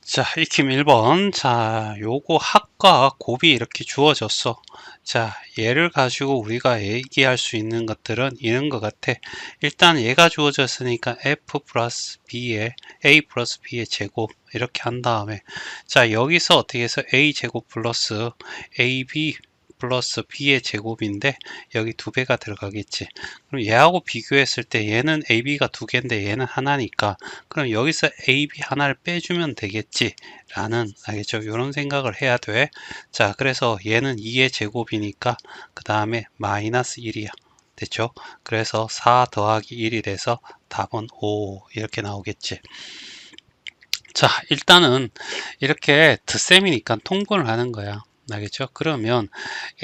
자, 익힘 1번. 자, 요거 합과 곱이 이렇게 주어졌어. 자, 얘를 가지고 우리가 얘기할 수 있는 것들은 이런 것 같아. 일단 얘가 주어졌으니까 f 플러스 b의 a 플러스 b의 제곱 이렇게 한 다음에 자, 여기서 어떻게 해서 a 제곱 플러스 ab 플러스 b의 제곱인데 여기 두 배가 들어가겠지. 그럼 얘하고 비교했을 때 얘는 ab가 두 개인데 얘는 하나니까 그럼 여기서 AB 하나를 빼주면 되겠지 라는, 알겠죠? 이런 생각을 해야 돼. 자, 그래서 얘는 2의 제곱이니까 그 다음에 마이너스 1이야. 됐죠? 그래서 4 더하기 1이 돼서 답은 5 이렇게 나오겠지. 자, 일단은 이렇게 덧셈이니까 통분을 하는 거야. 알겠죠? 그러면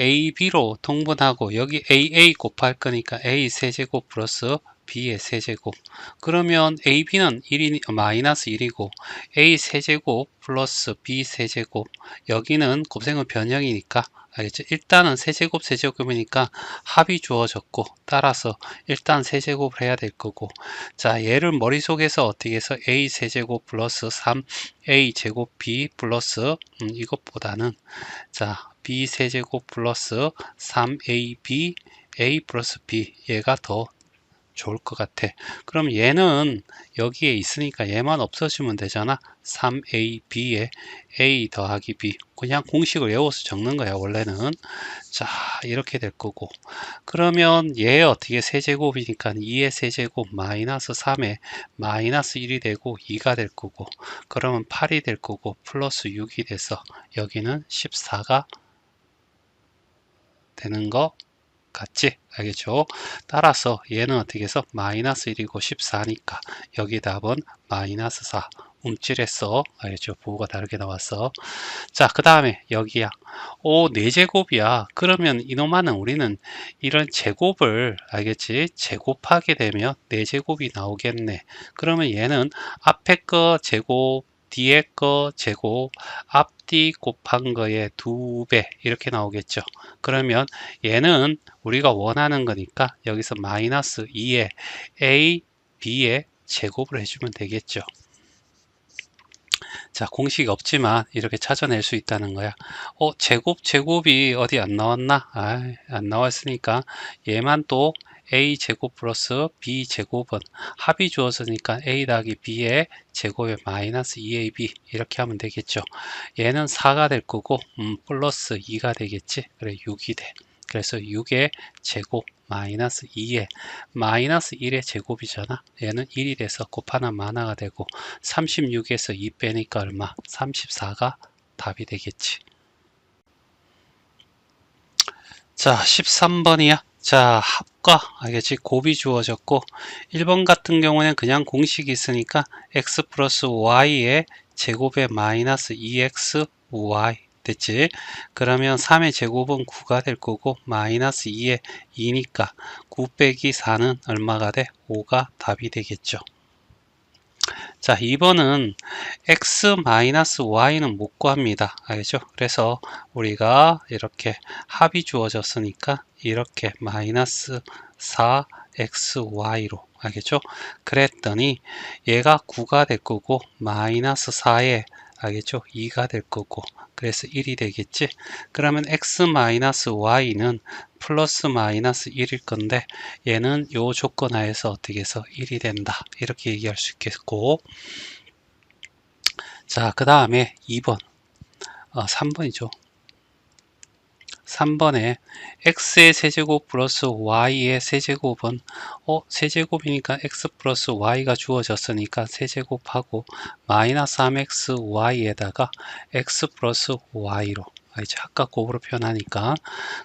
AB로 통분하고 여기 AA 곱할 거니까 A 세제곱 플러스 B의 세제곱. 그러면 AB는 1이 마이너스 1이고 A 세제곱 플러스 B 세제곱. 여기는 곱셈은 변형이니까 알겠죠? 일단은 세제곱 세제곱이니까 합이 주어졌고 따라서 일단 세제곱을 해야 될 거고 자 얘를 머릿속에서 어떻게 해서 A 세제곱 플러스 3A 제곱 B 플러스 이것보다는 자 B 세제곱 플러스 3AB A 플러스 B 얘가 더 좋을 것 같아. 그럼 얘는 여기에 있으니까 얘만 없어지면 되잖아. 3AB에 A 더하기 B. 그냥 공식을 외워서 적는 거야, 원래는. 자, 이렇게 될 거고. 그러면 얘 어떻게 세제곱이니까 2의 세제곱 마이너스 3에 마이너스 1이 되고 2가 될 거고. 그러면 8이 될 거고 플러스 6이 돼서 여기는 14가 되는 거 같지? 알겠죠? 따라서 얘는 어떻게 해서 마이너스 1이고 14니까 여기 답은 마이너스 4 움찔했어. 알겠죠? 부호가 다르게 나왔어. 자, 그 다음에 여기야. 4제곱이야. 그러면 이놈아는 우리는 이런 제곱을 알겠지? 제곱하게 되면 4제곱이 나오겠네. 그러면 얘는 앞에 거 제곱 뒤에 거 제곱 앞뒤 곱한 거에 2배 이렇게 나오겠죠. 그러면 얘는 우리가 원하는 거니까 여기서 마이너스 2에 a, b의 제곱을 해주면 되겠죠. 자, 공식이 없지만 이렇게 찾아낼 수 있다는 거야. 제곱이 어디 안 나왔나? 안 나왔으니까 얘만 또 a 제곱 플러스 b 제곱은 합이 주어지니까 a 더하기 b의 제곱에 마이너스 2ab 이렇게 하면 되겠죠. 얘는 4가 될 거고 플러스 2가 되겠지. 그래 6이 돼. 그래서 6의 제곱 마이너스 2의 마이너스 1의 제곱이잖아. 얘는 1이 돼서 곱하나 마나가 되고 36에서 2 빼니까 얼마? 34가 답이 되겠지. 자, 13번이야. 자, 합과, 알겠지? 곱이 주어졌고, 1번 같은 경우는 그냥 공식이 있으니까 x 플러스 y의 제곱에 마이너스 2x y 됐지? 그러면 3의 제곱은 9가 될 거고, 마이너스 2의 2니까 9 빼기 4는 얼마가 돼? 5가 답이 되겠죠. 자, 2번은 x-y는 못 구합니다. 알겠죠? 그래서 우리가 이렇게 합이 주어졌으니까 이렇게 마이너스 4xy로 알겠죠? 그랬더니 얘가 9가 될 거고 마이너스 4에 알겠죠? 2가 될 거고 그래서 1이 되겠지? 그러면 x-y는 플러스 마이너스 1일 건데 얘는 요 조건 하에서 어떻게 해서 1이 된다 이렇게 얘기할 수 있겠고 자 그 다음에 2번 3번이죠 3번에 x의 세제곱 플러스 y의 세제곱은 세제곱이니까 x 플러스 y가 주어졌으니까 세제곱하고 마이너스 3xy에다가 x 플러스 y로 이제 아까 곱으로 표현하니까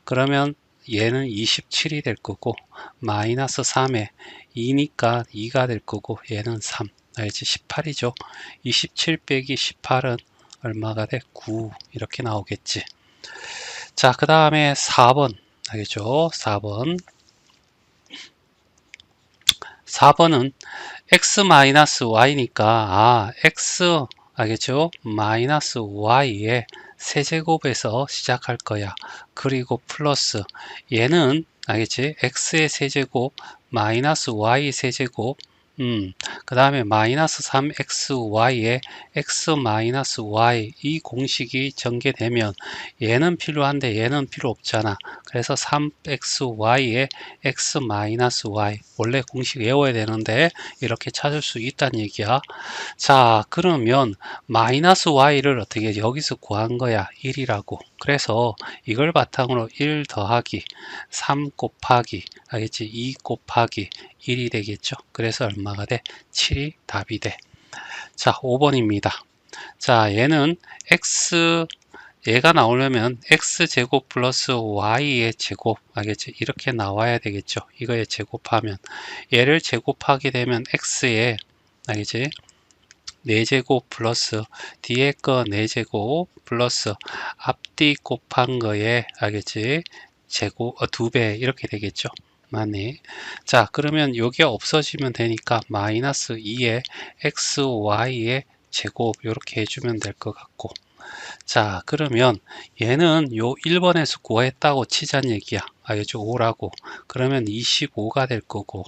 그러면 얘는 27이 될 거고 마이너스 3에 2니까 2가 될 거고 얘는 3 알지 18이죠 27 빼기 18은 얼마가 돼? 9 이렇게 나오겠지 자, 그 다음에 4번. 알겠죠? 4번. 4번은 x-y니까, x, 알겠죠? 마이너스 y의 세제곱에서 시작할 거야. 그리고 플러스, 얘는, 알겠지? x의 세제곱, 마이너스 y 세제곱, 그 다음에 마이너스 3xy에 x 마이너스 y 이 공식이 전개되면 얘는 필요한데 얘는 필요 없잖아. 그래서 3xy에 x 마이너스 y 원래 공식 외워야 되는데 이렇게 찾을 수 있다는 얘기야. 자, 그러면 마이너스 y를 어떻게 여기서 구한 거야? 1이라고. 그래서 이걸 바탕으로 1 더하기 3 곱하기 알겠지? 2 곱하기 1이 되겠죠. 그래서 얼마가 돼? 7이 답이 돼. 자, 5번입니다. 자, 얘는 얘가 나오려면 x제곱 플러스 y의 제곱 알겠지? 이렇게 나와야 되겠죠. 이거에 제곱하면 얘를 제곱하게 되면 x에 알겠지? 4제곱 플러스 뒤에 거 4제곱 플러스 앞뒤 곱한 거에 알겠지? 제곱 2배 이렇게 되겠죠. 맞네. 자, 그러면 요게 없어지면 되니까 마이너스 2의 xy의 제곱 이렇게 해주면 될 것 같고, 자, 그러면 얘는 요 1번에서 구했다고 치자는 얘기야. 알겠죠? 5라고. 그러면 25가 될 거고,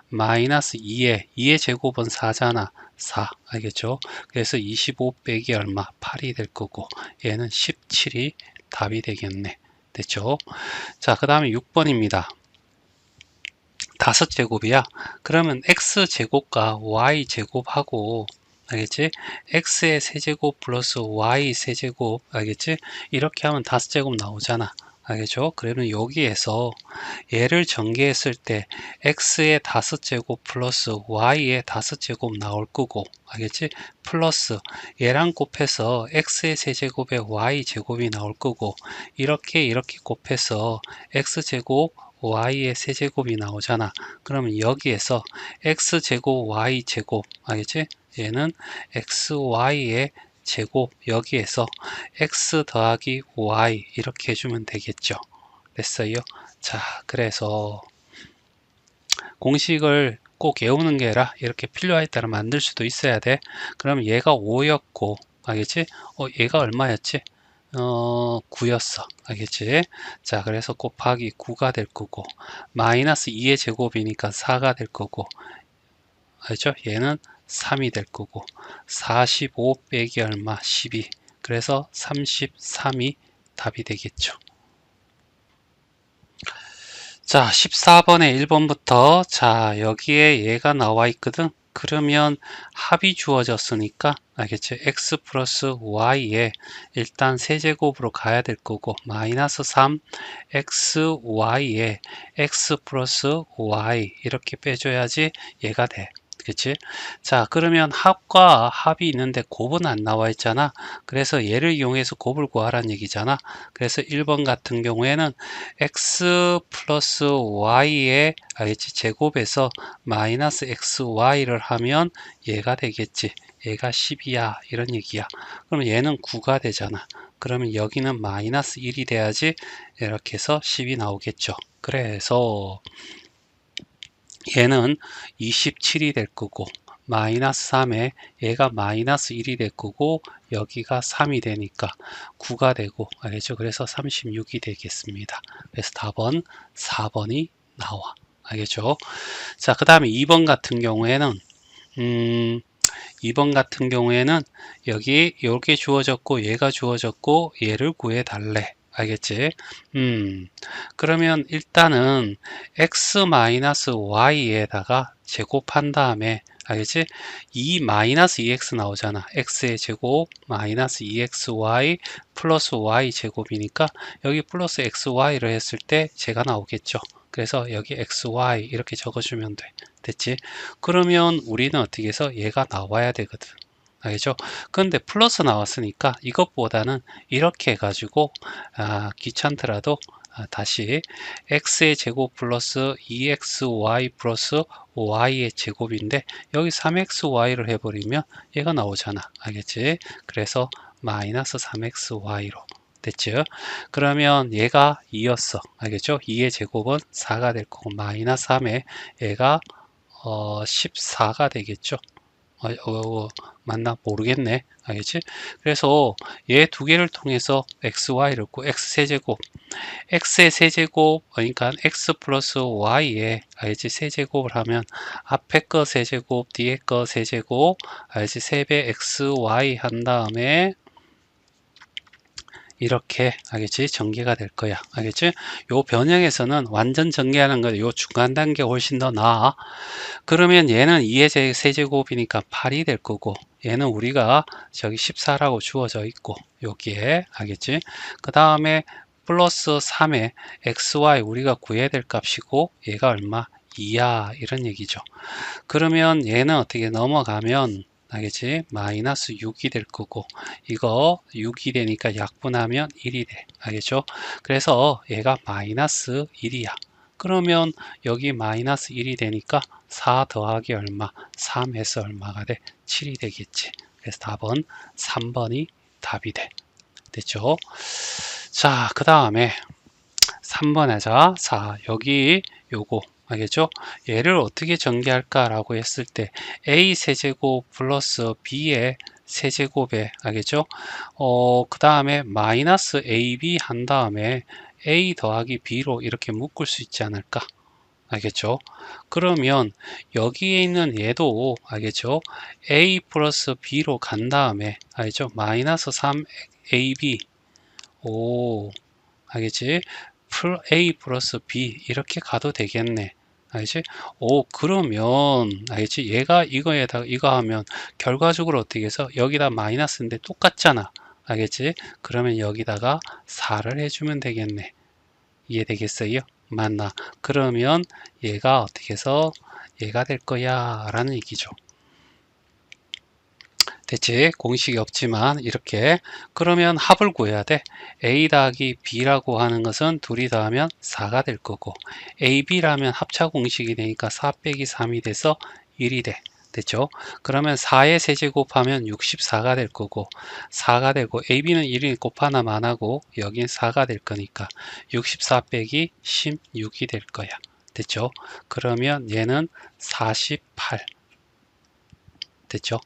마이너스 2의 제곱은 4잖아. 4. 알겠죠? 그래서 25 빼기 얼마? 8이 될 거고, 얘는 17이 답이 되겠네. 됐죠? 자, 그 다음에 6번입니다. 5제곱이야. 그러면 x제곱과 y제곱하고 알겠지? x의 세제곱 플러스 y 세제곱 알겠지? 이렇게 하면 5제곱 나오잖아. 알겠죠? 그러면 여기에서 얘를 전개했을 때 x의 5제곱 플러스 y의 5제곱 나올 거고 알겠지? 플러스 얘랑 곱해서 x의 세제곱에 y제곱이 나올 거고 이렇게 곱해서 x제곱 y의 세제곱이 나오잖아. 그러면 여기에서 x제곱 y제곱 알겠지? 얘는 xy의 제곱 여기에서 x 더하기 y 이렇게 해주면 되겠죠. 됐어요? 자, 그래서 공식을 꼭 외우는 게 아니라 이렇게 필요할 때는 만들 수도 있어야 돼. 그럼 얘가 5였고 알겠지? 얘가 얼마였지? 9였어. 알겠지? 자, 그래서 곱하기 9가 될 거고 마이너스 2의 제곱이니까 4가 될 거고 알죠? 얘는 3이 될 거고 45 빼기 얼마? 12. 그래서 33이 답이 되겠죠. 자, 14번에 1번부터 자, 여기에 얘가 나와 있거든. 그러면 합이 주어졌으니까 알겠지? x 플러스 y에 일단 세제곱으로 가야 될 거고 마이너스 3 xy에 x 플러스 y 이렇게 빼줘야지 얘가 돼. 그치? 자, 그러면 합과 합이 있는데 곱은 안 나와 있잖아. 그래서 얘를 이용해서 곱을 구하라는 얘기잖아. 그래서 1번 같은 경우에는 x 플러스 y의 알겠지? 제곱에서 마이너스 xy를 하면 얘가 되겠지. 얘가 10이야. 이런 얘기야. 그러면 얘는 9가 되잖아. 그러면 여기는 마이너스 1이 돼야지 이렇게 해서 10이 나오겠죠. 그래서 얘는 27이 될 거고 마이너스 3에 얘가 마이너스 1이 될 거고 여기가 3이 되니까 9가 되고 알겠죠? 그래서 36이 되겠습니다. 그래서 답은 4번이 나와. 알겠죠? 자, 그 다음에 2번 같은 경우에는 2번 같은 경우에는 여기 이렇게 주어졌고 얘가 주어졌고 얘를 구해 달래. 알겠지? 그러면 일단은 x-y에다가 제곱한 다음에 알겠지? 2-2x 나오잖아. x의 제곱 마이너스 2xy 플러스 y 제곱이니까 여기 플러스 xy를 했을 때 제가 나오겠죠. 그래서 여기 xy 이렇게 적어주면 돼. 됐지? 그러면 우리는 어떻게 해서 얘가 나와야 되거든. 알겠죠? 근데 플러스 나왔으니까 이것보다는 이렇게 해가지고 귀찮더라도 다시 x의 제곱 플러스 2xy 플러스 y의 제곱인데 여기 3xy를 해버리면 얘가 나오잖아. 알겠지? 그래서 마이너스 3xy로 됐죠? 그러면 얘가 2였어. 알겠죠? 2의 제곱은 4가 될 거고 마이너스 3에 얘가 14가 되겠죠. 맞나? 모르겠네. 알겠지? 그래서 얘 두 개를 통해서 xy를 구 x세제곱 x의 세제곱 그러니까 x 플러스 y의 알지? 세제곱을 하면 앞에 거 세제곱 뒤에 거 세제곱 알지? 3배 xy 한 다음에 이렇게 알겠지? 전개가 될 거야. 알겠지? 요 변형에서는 완전 전개하는 거 요 중간 단계 훨씬 더 나아. 그러면 얘는 2의 세제곱이니까 8이 될 거고 얘는 우리가 저기 14라고 주어져 있고 여기에 알겠지? 그 다음에 플러스 3의 xy 우리가 구해야 될 값이고 얘가 얼마? 2야 이런 얘기죠. 그러면 얘는 어떻게 넘어가면 알겠지? 마이너스 6이 될 거고 이거 6이 되니까 약분하면 1이 돼. 알겠죠? 그래서 얘가 마이너스 1이야. 그러면 여기 마이너스 1이 되니까 4 더하기 얼마? 3에서 얼마가 돼? 7이 되겠지. 그래서 답은 3번이 답이 돼. 됐죠? 자, 그 다음에 3번 하자. 자, 여기 요거 알겠죠? 얘를 어떻게 전개할까라고 했을 때 a 세제곱 플러스 b의 세제곱에 알겠죠? 그 다음에 마이너스 ab 한 다음에 a 더하기 b로 이렇게 묶을 수 있지 않을까? 알겠죠? 그러면 여기에 있는 얘도 알겠죠? a 플러스 b로 간 다음에 알겠죠? 마이너스 3ab 오 알겠지? a 플러스 b 이렇게 가도 되겠네. 알겠지? 오 그러면 알겠지? 얘가 이거에다가 이거 하면 결과적으로 어떻게 해서 여기다 마이너스인데 똑같잖아. 알겠지? 그러면 여기다가 4를 해주면 되겠네. 이해되겠어요? 맞나? 그러면 얘가 어떻게 해서 얘가 될 거야 라는 얘기죠. 됐지? 공식이 없지만 이렇게 그러면 합을 구해야 돼. a 더하기 b라고 하는 것은 둘이 더하면 4가 될 거고 ab라면 합차 공식이 되니까 4 빼기 3이 돼서 1이 돼. 됐죠? 그러면 4의 세제곱하면 64가 될 거고 4가 되고 ab는 1이 곱 하나만 하고 여긴 4가 될 거니까 64 빼기 16이 될 거야. 됐죠? 그러면 얘는 48 됐죠?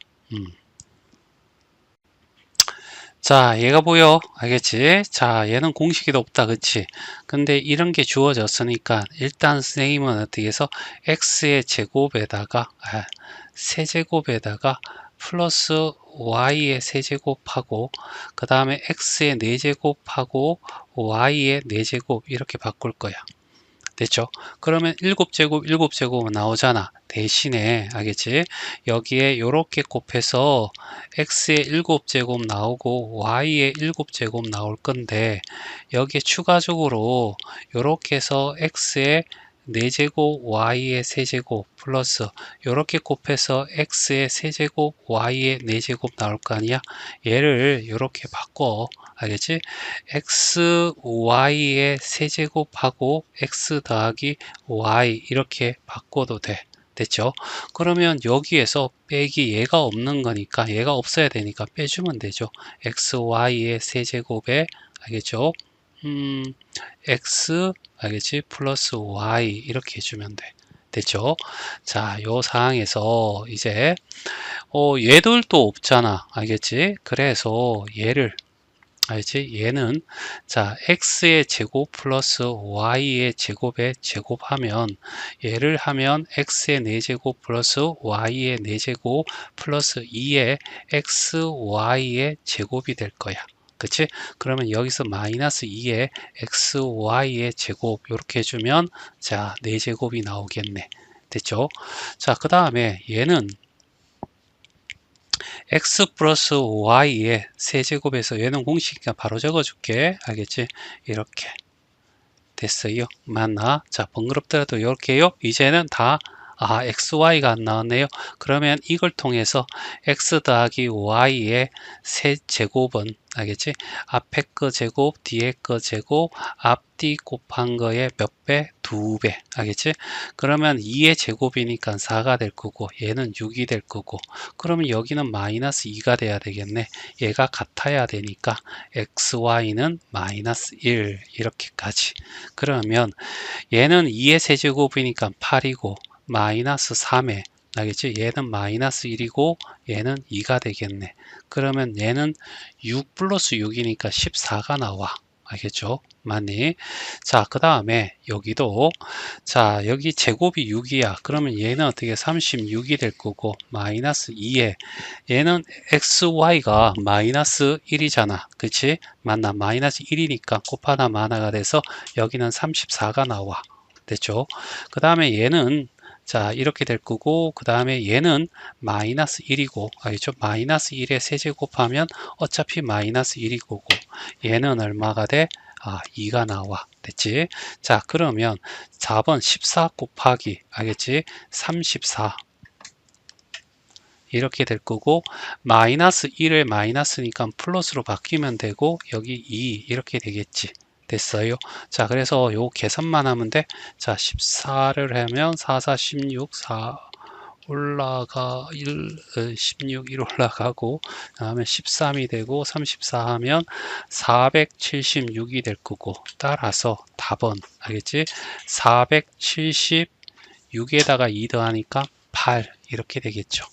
자, 얘가 보여. 알겠지? 자, 얘는 공식이 높다. 그치? 근데 이런 게 주어졌으니까 일단 선생님은 어떻게 해서 x의 제곱에다가 세제곱에다가 플러스 y의 세제곱하고 그 다음에 x의 4제곱하고 y의 4제곱 이렇게 바꿀 거야. 됐죠? 그러면 7제곱, 7제곱은 나오잖아. 대신에, 알겠지? 여기에 요렇게 곱해서 x의 7제곱 나오고 y의 7제곱 나올 건데 여기에 추가적으로 요렇게 해서 x의 4제곱 y의 세제곱 플러스 요렇게 곱해서 x의 세제곱 y의 4제곱 나올 거 아니야? 얘를 요렇게 바꿔. 알겠지? x, y의 세제곱하고 x 더하기 y 이렇게 바꿔도 돼. 됐죠? 그러면 여기에서 빼기 얘가 없는 거니까 얘가 없어야 되니까 빼주면 되죠. x, y의 세제곱에 알겠죠? x 알겠지? 플러스 y 이렇게 해주면 돼. 됐죠? 자, 요 상황에서 이제 얘들도 없잖아. 알겠지? 그래서 얘를 알지? 얘는 자 x의 제곱 플러스 y의 제곱에 제곱하면 얘를 하면 x의 4제곱 플러스 y의 4제곱 플러스 2의 xy의 제곱이 될 거야. 그치? 그러면 여기서 마이너스 2의 xy의 제곱 이렇게 해주면 자 4제곱이 나오겠네. 됐죠? 자 그 다음에 얘는 x 플러스 y의 세제곱에서 얘는 공식이니까 바로 적어줄게. 알겠지? 이렇게 됐어요. 맞나? 자, 번거롭더라도 이렇게요. 이제는 다 xy가 안 나왔네요. 그러면 이걸 통해서 x 더하기 y의 세제곱은 알겠지? 앞에 거 제곱, 뒤에 거 제곱, 앞뒤 곱한 거에 몇 배? 2배. 알겠지? 그러면 2의 제곱이니까 4가 될 거고 얘는 6이 될 거고 그러면 여기는 마이너스 2가 돼야 되겠네. 얘가 같아야 되니까 xy는 마이너스 1 이렇게까지. 그러면 얘는 2의 세제곱이니까 8이고 마이너스 3에 알겠지? 얘는 마이너스 1이고 얘는 2가 되겠네. 그러면 얘는 6 플러스 6이니까 14가 나와. 알겠죠? 맞니? 자, 그 다음에 여기도 자, 여기 제곱이 6이야. 그러면 얘는 어떻게 36이 될 거고 마이너스 2에 얘는 xy가 마이너스 1이잖아. 그치? 맞나? 마이너스 1이니까 곱하다 마나가 돼서 여기는 34가 나와. 됐죠? 그 다음에 얘는 자 이렇게 될 거고 그 다음에 얘는 마이너스 1이고 알겠죠? 마이너스 1에 세제곱하면 어차피 마이너스 1이 거고 얘는 얼마가 돼? 2가 나와. 됐지? 자 그러면 4번 14 곱하기 알겠지? 34 이렇게 될 거고 마이너스 1에 마이너스니까 플러스로 바뀌면 되고 여기 2 이렇게 되겠지. 됐어요. 자 그래서 요 계산만 하면 돼. 자 14를 하면 4, 4, 16, 4 올라가 16, 1 올라가고 그 다음에 13이 되고 34 하면 476이 될 거고 따라서 답은 알겠지? 476에다가 2 더하니까 8 이렇게 되겠죠.